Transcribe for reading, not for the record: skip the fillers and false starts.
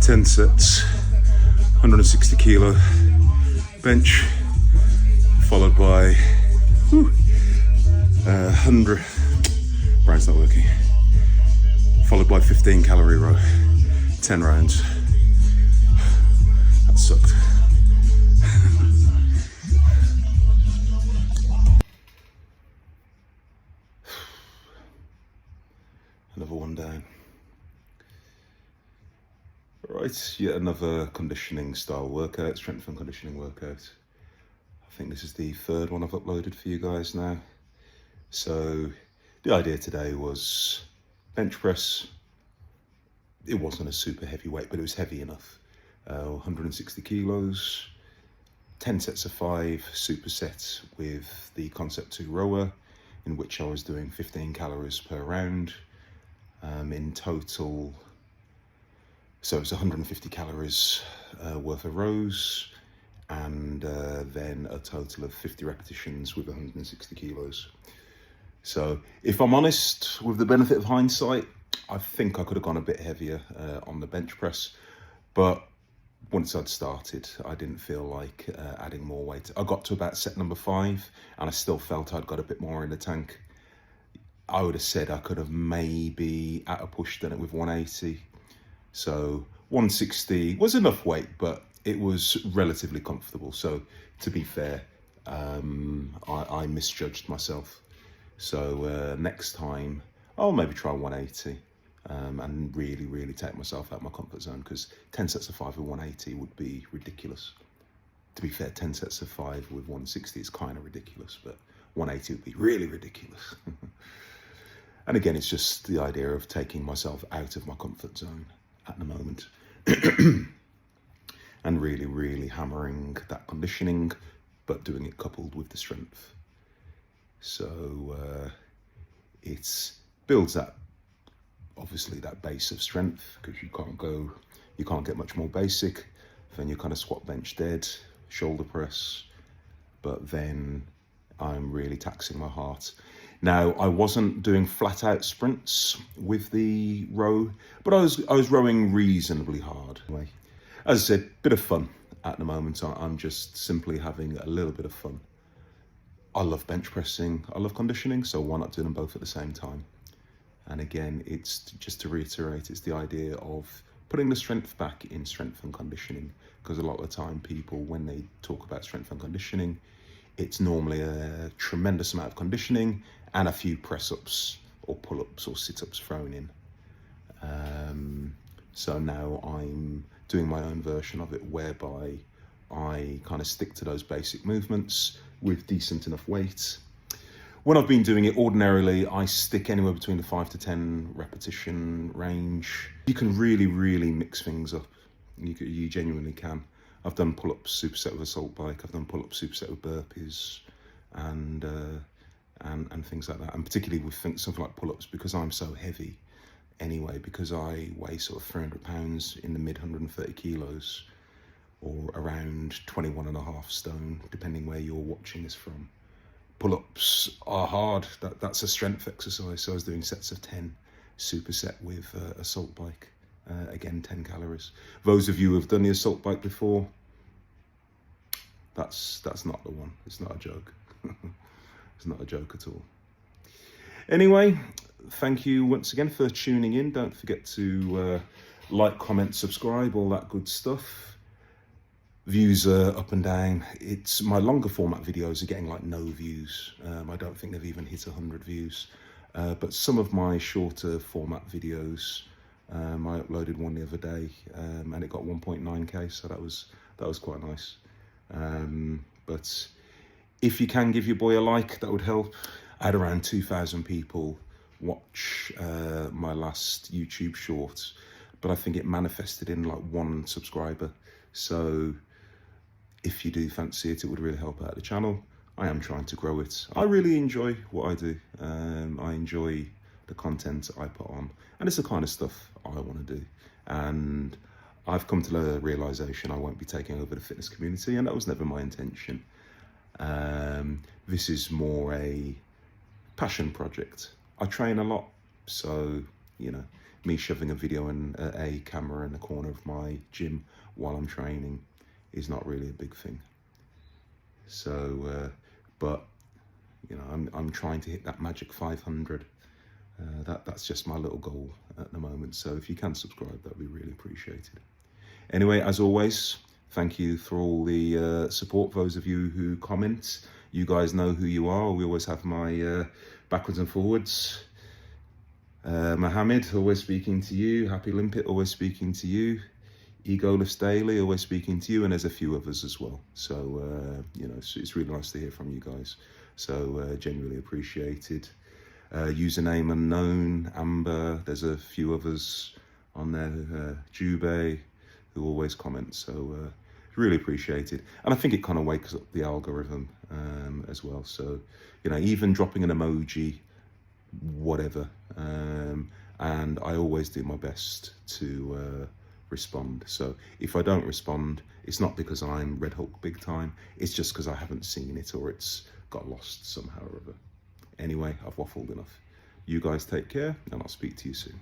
10 sets, 160 kilo bench, followed by 100, brain's not working, followed by 15 calorie row, 10 rounds. That sucked. Another one down. Right, yet another conditioning style workout, strength and conditioning workout. I think this is the third one I've uploaded for you guys now. So the idea today was bench press. It wasn't a super heavy weight, but it was heavy enough. 160 kilos, 10 sets of 5 supersets with the Concept 2 rower, in which I was doing 15 calories per round. In total, so it's 150 calories worth of rows, and then a total of 50 repetitions with 160 kilos. So if I'm honest, with the benefit of hindsight, I think I could have gone a bit heavier on the bench press, but once I'd started, I didn't feel like adding more weight. I got to about set number 5 and I still felt I'd got a bit more in the tank. I would have said I could have maybe at a push done it with 180. So 160 was enough weight, but it was relatively comfortable. So to be fair, I misjudged myself. So next time I'll maybe try 180 and really take myself out of my comfort zone, because 10 sets of 5 with 180 would be ridiculous. To be fair, 10 sets of 5 with 160 is kind of ridiculous, but 180 would be really ridiculous. And again, it's just the idea of taking myself out of my comfort zone at the moment and really hammering that conditioning, but doing it coupled with the strength. So it builds that, obviously, that base of strength, because you can't get much more basic. Then you kind of squat, bench, dead, shoulder press, but then I'm really taxing my heart. Now, I wasn't doing flat out sprints with the row, but I was rowing reasonably hard. Anyway, as I said, bit of fun at the moment. I'm just simply having a little bit of fun. I love bench pressing, I love conditioning, so why not do them both at the same time? And again, it's just to reiterate, it's the idea of putting the strength back in strength and conditioning, because a lot of the time people, when they talk about strength and conditioning, it's normally a tremendous amount of conditioning and a few press-ups or pull-ups or sit-ups thrown in. So now I'm doing my own version of it, whereby I kind of stick to those basic movements with decent enough weight. When I've been doing it ordinarily, I stick anywhere between the 5 to 10 repetition range. You can really mix things up. You genuinely can. I've done pull-ups superset with assault bike. I've done pull-ups superset with burpees, and things like that. And particularly with something like pull-ups, because I'm so heavy anyway, because I weigh sort of 300 pounds in the mid 130 kilos, or around 21.5 stone, depending where you're watching this from. Pull-ups are hard. That's a strength exercise. So I was doing sets of 10 superset with assault bike. Again, 10 calories. Those of you who have done the assault bike before, that's not the one. It's not a joke. It's not a joke at all. Anyway, thank you once again for tuning in. Don't forget to like, comment, subscribe, all that good stuff. Views are up and down. It's my longer format videos are getting like no views. I don't think they've even hit 100 views. But some of my shorter format videos, I uploaded one the other day, and it got 1.9k, so that was quite nice. But if you can give your boy a like, that would help. I had around 2,000 people watch my last YouTube short, but I think it manifested in like 1 subscriber. So if you do fancy it, it would really help out the channel. I am trying to grow it. I really enjoy what I do. I enjoy the content I put on, and it's the kind of stuff I want to do. And I've come to the realization I won't be taking over the fitness community, and that was never my intention. This is more a passion project. I train a lot, so, you know, me shoving a video and a camera in the corner of my gym while I'm training is not really a big thing. So, but you know, I'm trying to hit that magic 500. That's just my little goal at the moment. So if you can subscribe, that'd be really appreciated. Anyway, as always, thank you for all the support. Those of you who comment, you guys know who you are. We always have my backwards and forwards. Mohammed, always speaking to you. Happy Limpet, always speaking to you. Egoless Daily, always speaking to you, and there's a few others as well. So, you know, it's really nice to hear from you guys. So, genuinely appreciated. Username unknown, Amber, there's a few others on there, Jube, who always comment. So, really appreciated. And I think it kind of wakes up the algorithm as well. So, you know, even dropping an emoji, whatever. And I always do my best to respond. So if I don't respond, it's not because I'm Red Hulk big time, it's just because I haven't seen it or it's got lost somehow or other. Anyway, I've waffled enough. You guys take care, and I'll speak to you soon.